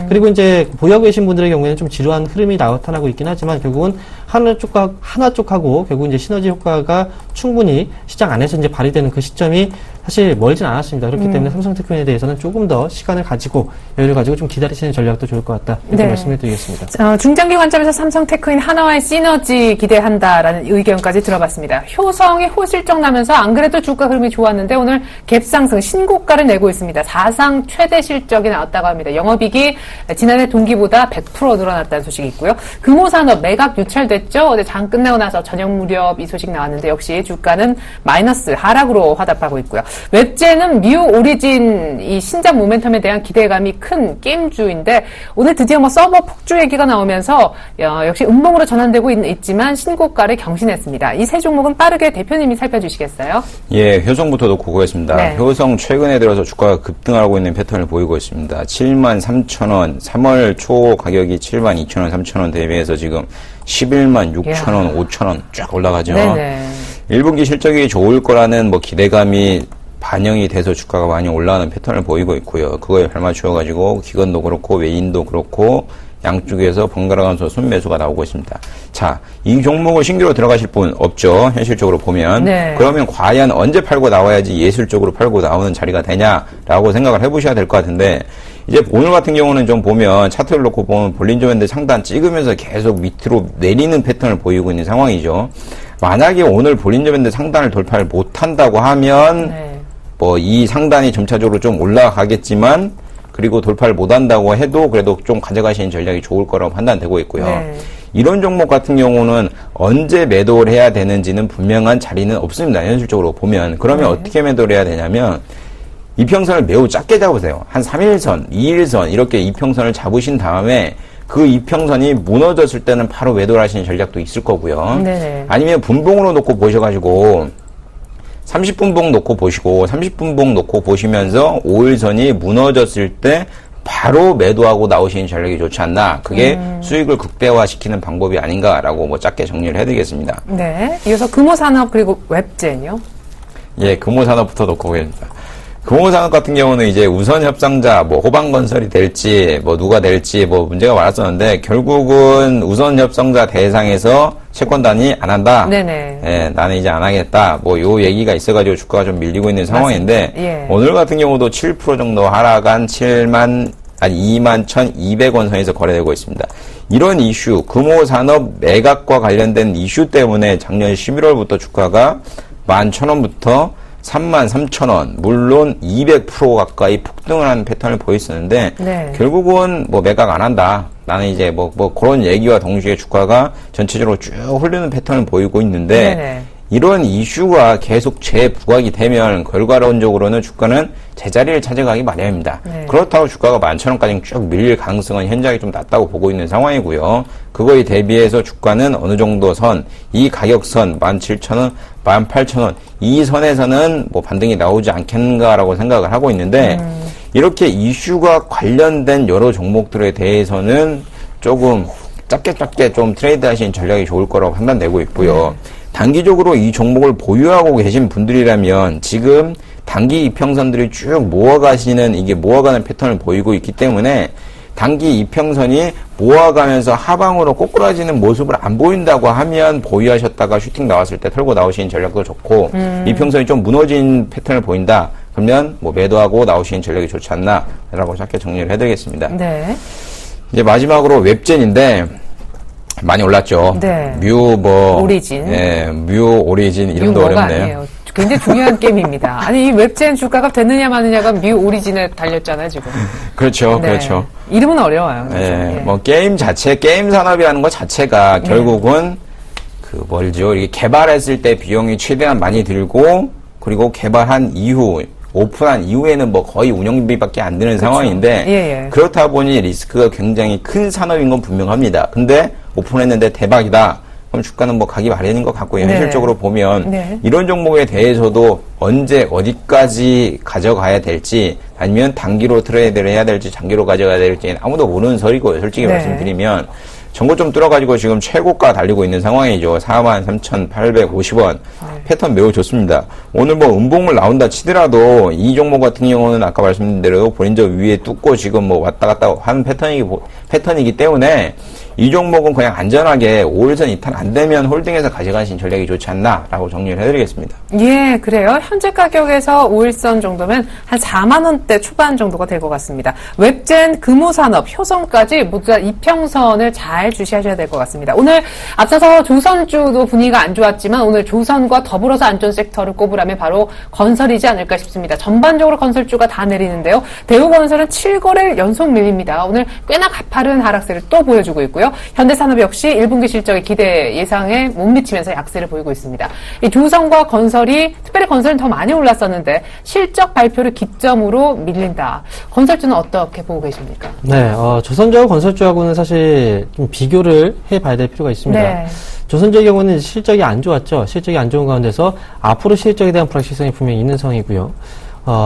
그리고 이제 보유하고 계신 분들의 경우에는 좀 지루한 흐름이 나타나고 있긴 하지만 결국은 하나 쪽하고 결국 이제 시너지 효과가 충분히 시장 안에서 이제 발휘되는 그 시점이 사실 멀진 않았습니다. 그렇기 때문에 삼성테크윈에 대해서는 조금 더 시간을 가지고 여유를 가지고 좀 기다리시는 전략도 좋을 것 같다. 이렇게 네. 말씀을 드리겠습니다. 중장기 관점에서 삼성 테크윈 하나와의 시너지 기대한다라는 의견까지 들어봤습니다. 효성이 호실적 나면서 안 그래도 주가 흐름이 좋았는데 오늘 갭 상승 신고가를 내고 있습니다. 사상 최대 실적이 나왔다고 합니다. 영업이익이 지난해 동기보다 100% 늘어났다는 소식이 있고요. 금호산업 매각 유찰됐죠. 어제 장 끝나고 나서 저녁 무렵 이 소식 나왔는데 역시 주가는 마이너스 하락으로 화답하고 있고요. 웹젠은 뮤 오리진 이 신작 모멘텀에 대한 기대감이 큰 게임주인데 오늘 드디어 뭐 서버 폭주 얘기가 나오면서 역시 음봉으로 전환되고 있지만 신고가를 경신했습니다. 이 세 종목은 빠르게 대표님이 살펴주시겠어요? 예, 효성부터 놓고 보겠습니다. 네. 효성 최근에 들어서 주가가 급등하고 있는 패턴을 보이고 있습니다. 73,000원, 3월 초 가격이 72,000원, 3,000원 대비해서 지금 116,000원, 5,000원 쫙 올라가죠. 네네. 1분기 실적이 좋을 거라는 뭐 기대감이 반영이 돼서 주가가 많이 올라가는 패턴을 보이고 있고요. 그거에 발맞추어가지고 기관도 그렇고 외인도 그렇고 양쪽에서 번갈아가면서 순매수가 나오고 있습니다. 자, 이 종목을 신규로 들어가실 분 없죠. 현실적으로 보면. 네. 그러면 과연 언제 팔고 나와야지 예술적으로 팔고 나오는 자리가 되냐라고 생각을 해보셔야 될 것 같은데 이제 오늘 같은 경우는 좀 보면 차트를 놓고 보면 볼린저 밴드 상단 찍으면서 계속 밑으로 내리는 패턴을 보이고 있는 상황이죠. 만약에 오늘 볼린저 밴드 상단을 돌파를 못한다고 하면 네. 뭐 이 상단이 점차적으로 좀 올라가겠지만 그리고 돌파를 못한다고 해도 그래도 좀 가져가시는 전략이 좋을 거라고 판단되고 있고요. 네. 이런 종목 같은 경우는 언제 매도를 해야 되는지는 분명한 자리는 없습니다. 현실적으로 보면. 그러면 어떻게 매도를 해야 되냐면 이평선을 매우 작게 잡으세요. 한 3일선, 2일선 이렇게 이평선을 잡으신 다음에 그 이평선이 무너졌을 때는 바로 매도를 하시는 전략도 있을 거고요. 네네. 아니면 분봉으로 놓고 보셔가지고 30분봉 놓고 보시고 30분봉 놓고 보시면서 5일선이 무너졌을 때 바로 매도하고 나오시는 전략이 좋지 않나. 그게 수익을 극대화시키는 방법이 아닌가라고 뭐 짧게 정리를 해드리겠습니다. 네. 이어서 금호산업 그리고 웹젠이요. 예, 금호산업부터 놓고 보겠습니다. 금호산업 같은 경우는 이제 우선 협상자, 뭐 호방건설이 될지, 뭐 누가 될지, 뭐 문제가 많았었는데 결국은 우선 협상자 대상에서 채권단이 안 한다. 네네. 예, 나는 이제 안 하겠다. 뭐 요 얘기가 있어가지고 주가가 좀 밀리고 있는 상황인데 예. 오늘 같은 경우도 7% 정도 하락한 21,200원 선에서 거래되고 있습니다. 이런 이슈, 금호산업 매각과 관련된 이슈 때문에 작년 11월부터 주가가 11,000원부터 33,000원, 물론 200% 가까이 폭등을 하는 패턴을 보였었는데, 네. 결국은 뭐 매각 안 한다. 나는 이제 뭐 그런 얘기와 동시에 주가가 전체적으로 쭉 흐르는 패턴을 보이고 있는데, 네네. 이런 이슈가 계속 재부각이 되면 결과론적으로는 주가는 제자리를 찾아가기 마련입니다. 네. 그렇다고 주가가 11,000원까지 쭉 밀릴 가능성은 현저하게 좀 낮다고 보고 있는 상황이고요. 그거에 대비해서 주가는 어느 정도 선, 이 가격선 17,000원, 18,000원 이 선에서는 뭐 반등이 나오지 않겠는가라고 생각을 하고 있는데 이렇게 이슈가 관련된 여러 종목들에 대해서는 조금 짧게 좀 트레이드 하시는 전략이 좋을 거라고 판단되고 있고요. 단기적으로 이 종목을 보유하고 계신 분들이라면 지금 단기 이평선들이 쭉 모아가시는 이게 모아가는 패턴을 보이고 있기 때문에 단기 이평선이 모아가면서 하방으로 꼬꾸라지는 모습을 안 보인다고 하면 보유하셨다가 슈팅 나왔을 때 털고 나오시는 전략도 좋고 이평선이 좀 무너진 패턴을 보인다 그러면 뭐 매도하고 나오시는 전략이 좋지 않나라고 짧게 정리를 해드리겠습니다. 네. 이제 마지막으로 웹젠인데 많이 올랐죠. 네. 오리진. 예, 뮤 오리진 이름도 뭐가 어렵네요. 아니에요. 굉장히 중요한 게임입니다. 아니 이 웹젠 주가가 됐느냐 마느냐가 뮤 오리진에 달렸잖아요 지금. 그렇죠, 네. 그렇죠. 이름은 어려워요. 그렇죠? 예, 예. 뭐 게임 산업이라는 것 자체가 결국은 그 뭐죠? 이게 개발했을 때 비용이 최대한 많이 들고 그리고 개발한 이후 오픈한 이후에는 뭐 거의 운영비밖에 안 드는 상황인데 예. 그렇다 보니 리스크가 굉장히 큰 산업인 건 분명합니다. 근데 오픈했는데 대박이다. 그럼 주가는 뭐 가기 마련인 것 같고요. 네. 현실적으로 보면 네. 이런 종목에 대해서도 언제 어디까지 가져가야 될지 아니면 단기로 트레이드를 해야 될지 장기로 가져가야 될지 아무도 모르는 소리고요. 솔직히 네. 말씀드리면 전고 좀 뚫어가지고 지금 최고가 달리고 있는 상황이죠. 43,850원. 패턴 매우 좋습니다. 오늘 뭐 음봉을 나온다 치더라도 이 종목 같은 경우는 아까 말씀드린 대로 볼린저 위에 뚫고 지금 뭐 왔다 갔다 하는 패턴이기 때문에 이 종목은 그냥 안전하게 5일선 이탈 안 되면 홀딩해서 가져가신 전략이 좋지 않나라고 정리를 해드리겠습니다. 예, 그래요. 현재 가격에서 5일선 정도면 한 4만 원대 초반 정도가 될 것 같습니다. 웹젠, 금호산업, 효성까지 모두 다 이평선을 잘 주시하셔야 될 것 같습니다. 오늘 앞서서 조선주도 분위기가 안 좋았지만 오늘 조선과 더불어서 안전 섹터를 꼽으라면 바로 건설이지 않을까 싶습니다. 전반적으로 건설주가 다 내리는데요. 대우건설은 7거래일 연속 밀립니다. 오늘 꽤나 가파른 하락세를 또 보여주고 있고요. 있고요. 현대산업 역시 1분기 실적의 기대 예상에 못 미치면서 약세를 보이고 있습니다. 이 조선과 건설이, 특별히 건설은 더 많이 올랐었는데 실적 발표를 기점으로 밀린다. 건설주는 어떻게 보고 계십니까? 네, 조선주하고 건설주하고는 사실 좀 비교를 해봐야 될 필요가 있습니다. 네. 조선주의 경우는 실적이 안 좋았죠. 실적이 안 좋은 가운데서 앞으로 실적에 대한 불확실성이 분명히 있는 상황이고요.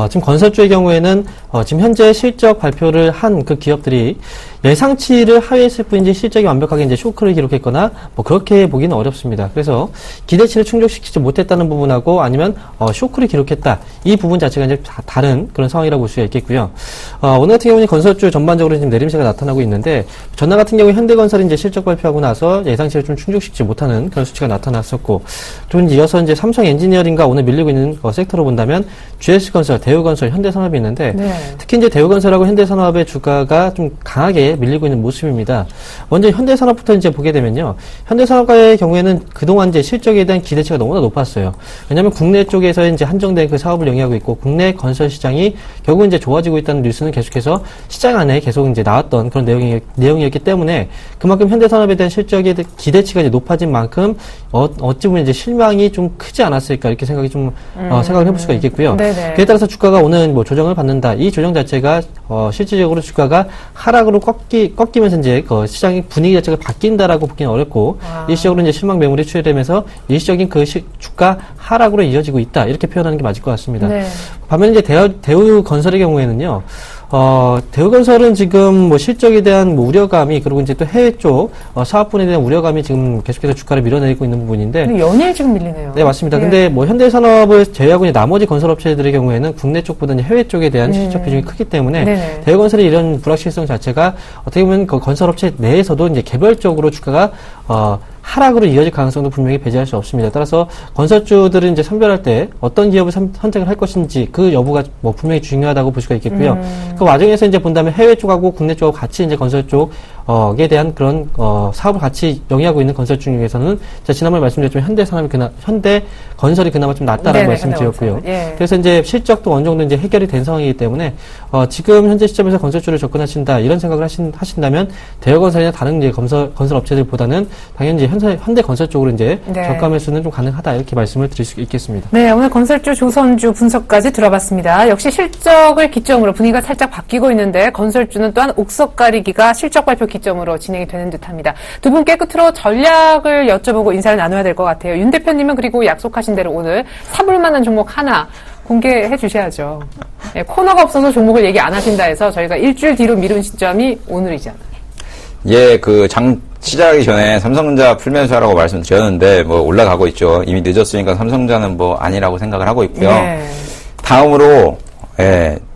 지금 건설주의 경우에는 지금 현재 실적 발표를 한 그 기업들이 예상치를 하회했을 뿐이지 실적이 완벽하게 이제 쇼크를 기록했거나 뭐 그렇게 보기는 어렵습니다. 그래서 기대치를 충족시키지 못했다는 부분하고 아니면 쇼크를 기록했다, 이 부분 자체가 이제 다른 그런 상황이라고 볼 수가 있겠고요. 오늘 같은 경우는 건설주 전반적으로 지금 내림세가 나타나고 있는데, 전날 같은 경우 현대건설이 이제 실적 발표하고 나서 예상치를 좀 충족시키지 못하는 그런 수치가 나타났었고, 좀 이어서 이제 삼성 엔지니어링과 오늘 밀리고 있는 섹터로 본다면 GS건설, 대우건설, 현대산업이 있는데, 네. 특히 이제 대우건설하고 현대산업의 주가가 좀 강하게 밀리고 있는 모습입니다. 먼저 현대산업부터 이제 보게 되면요, 현대산업과의 경우에는 그동안 이제 실적에 대한 기대치가 너무나 높았어요. 왜냐하면 국내 쪽에서 이제 한정된 그 사업을 영위하고 있고, 국내 건설 시장이 결국 이제 좋아지고 있다는 뉴스는 계속해서 시장 안에 계속 이제 나왔던 그런 내용이었기 때문에, 그만큼 현대산업에 대한 실적의 기대치가 이제 높아진 만큼 어찌 보면 이제 실망이 좀 크지 않았을까, 이렇게 생각이 좀 생각을 해볼 수가 있겠고요. 네네. 그에 따라서 주가가 오늘 뭐 조정을 받는다. 이 조정 자체가 실질적으로 주가가 하락으로 꺾이면서 이제 시장의 분위기 자체가 바뀐다라고 보기는 어렵고, 일시적으로 이제 실망 매물이 추출되면서 일시적인 그 주가 하락으로 이어지고 있다, 이렇게 표현하는 게 맞을 것 같습니다. 네. 반면에 이제 대우건설의 경우에는요, 대우건설은 지금 뭐 실적에 대한 뭐 우려감이, 그리고 이제 또 해외 쪽 사업분에 대한 우려감이 지금 계속해서 주가를 밀어내고 있는 부분인데. 근데 연일 지금 밀리네요. 네, 맞습니다. 예. 근데 뭐 현대산업을 제외하고 이제 나머지 건설업체들의 경우에는 국내 쪽보다는 해외 쪽에 대한 실적 비중이 크기 때문에, 네네. 대우건설의 이런 불확실성 자체가 어떻게 보면 그 건설업체 내에서도 이제 개별적으로 주가가 하락으로 이어질 가능성도 분명히 배제할 수 없습니다. 따라서 건설주들은 이제 선별할 때 어떤 기업을 선택을 할 것인지, 그 여부가 뭐 분명히 중요하다고 볼 수가 있겠고요. 그 와중에서 이제 본다면 해외 쪽하고 국내 쪽하고 같이 이제 건설 쪽에 대한 그런 사업을 같이 영위하고 있는 건설 중에서는 제가 지난번에 말씀드렸지만 현대건설이 그나마 좀 낫다라고 말씀드렸고요. 예. 그래서 이제 실적도 어느 정도 이제 해결이 된 상황이기 때문에 지금 현재 시점에서 건설주를 접근하신다, 이런 생각을 하신다면 대우건설이나 다른 이제 건설 업체들보다는 당연히 이제 현대건설 쪽으로 이제 네. 저가 매수는 좀 가능하다, 이렇게 말씀을 드릴 수 있겠습니다. 네, 오늘 건설주, 조선주 분석까지 들어봤습니다. 역시 실적을 기점으로 분위기가 살짝 바뀌고 있는데, 건설주는 또한 옥석 가리기가 실적 발표 기점으로 진행이 되는 듯합니다. 두 분께 끝으로 전략을 여쭤보고 인사를 나눠야 될 것 같아요. 윤 대표님은 그리고 약속하신 대로 오늘 사볼 만한 종목 하나 공개해 주셔야죠. 네, 코너가 없어서 종목을 얘기 안 하신다 해서 저희가 일주일 뒤로 미룬 시점이 오늘이잖아요. 예, 시작하기 전에 삼성전자 풀면서 하라고 말씀드렸는데, 뭐, 올라가고 있죠. 이미 늦었으니까 삼성전자는 뭐, 아니라고 생각을 하고 있고요. 네. 다음으로,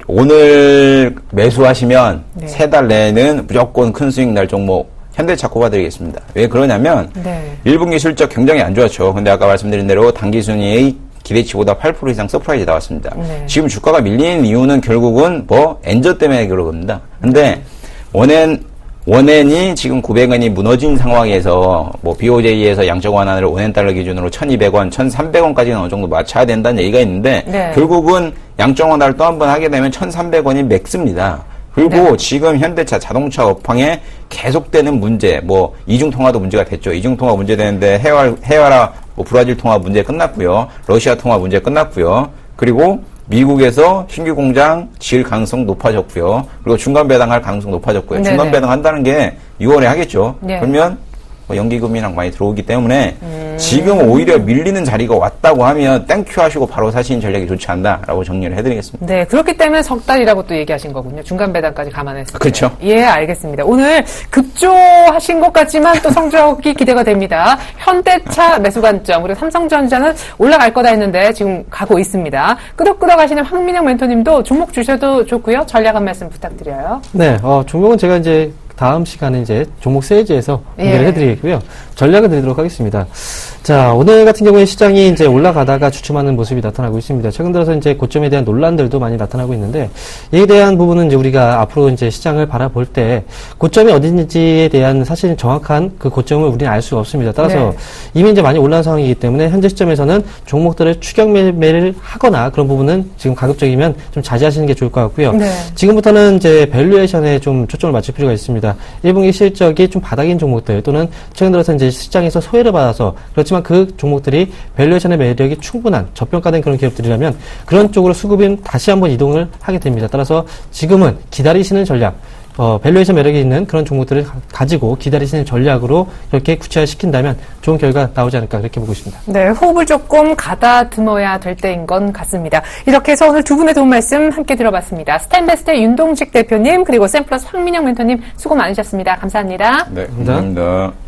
오늘 매수하시면 네. 3달 내에는 무조건 큰 수익 날 종목, 현대차 꼽아드리겠습니다. 왜 그러냐면, 네. 1분기 실적 굉장히 안 좋았죠. 근데 아까 말씀드린 대로 단기순이의 기대치보다 8% 이상 서프라이즈 나왔습니다. 네. 지금 주가가 밀리는 이유는 결국은 엔저 때문에 그런 겁니다. 근데 원엔이 지금 900원이 무너진 상황에서 BOJ에서 양적 완화를 원엔달러 기준으로 1,200원, 1,300원까지는 어느 정도 맞춰야 된다는 얘기가 있는데, 네. 결국은 양적 완화를 또 한 번 하게 되면 1,300원이 맥스입니다. 그리고 네. 지금 현대차 자동차 업황에 계속되는 문제, 이중 통화도 문제가 됐죠. 이중 통화 문제 되는데 해와라 브라질 통화 문제 끝났고요. 러시아 통화 문제 끝났고요. 그리고 미국에서 신규 공장 지을 가능성 높아졌고요. 그리고 중간 배당할 가능성 높아졌고요. 네네. 중간 배당한다는 게 6월에 하겠죠. 네. 그러면 연기금이랑 많이 들어오기 때문에 지금 오히려 밀리는 자리가 왔다고 하면 땡큐 하시고 바로 사시는 전략이 좋지 않나라고 정리를 해드리겠습니다. 네, 그렇기 때문에 석 달이라고 또 얘기하신 거군요. 중간 배당까지 감안해서. 그렇죠. 예, 알겠습니다. 오늘 급조하신 것 같지만 또 성적이 기대가 됩니다. 현대차 매수 관점, 그리고 삼성전자는 올라갈 거다 했는데 지금 가고 있습니다. 끄덕끄덕 하시는 황민영 멘토님도 종목 주셔도 좋고요. 전략 한 말씀 부탁드려요. 네, 종목은 제가 이제 다음 시간에 이제 종목 세일즈에서 공개를 해드리겠고요. 전략을 드리도록 하겠습니다. 자, 오늘 같은 경우에 시장이 이제 올라가다가 주춤하는 모습이 나타나고 있습니다. 최근 들어서 이제 고점에 대한 논란들도 많이 나타나고 있는데, 이에 대한 부분은 이제 우리가 앞으로 이제 시장을 바라볼 때 고점이 어딘지에 대한 사실 정확한 그 고점을 우리는 알 수가 없습니다. 따라서 네. 이미 이제 많이 올라온 상황이기 때문에 현재 시점에서는 종목들을 추격 매매를 하거나 그런 부분은 지금 가급적이면 좀 자제하시는 게 좋을 것 같고요. 네. 지금부터는 이제 밸류에이션에 좀 초점을 맞출 필요가 있습니다. 있습니다. 1분기 실적이 좀 바닥인 종목들 또는 최근 들어서 이제 시장에서 소외를 받아서 그렇지만 그 종목들이 밸류에이션의 매력이 충분한 저평가된 그런 기업들이라면 그런 쪽으로 수급은 다시 한번 이동을 하게 됩니다. 따라서 지금은 기다리시는 전략, 밸류에이션 매력이 있는 그런 종목들을 가지고 기다리시는 전략으로 이렇게 구체화시킨다면 좋은 결과 나오지 않을까 그렇게 보고 있습니다. 네, 호흡을 조금 가다듬어야 될 때인 건 같습니다. 이렇게 해서 오늘 두 분의 도움 말씀 함께 들어봤습니다. 스탠베스트의 윤동식 대표님 그리고 샘플러스 황민영 멘토님 수고 많으셨습니다. 감사합니다. 네, 감사합니다.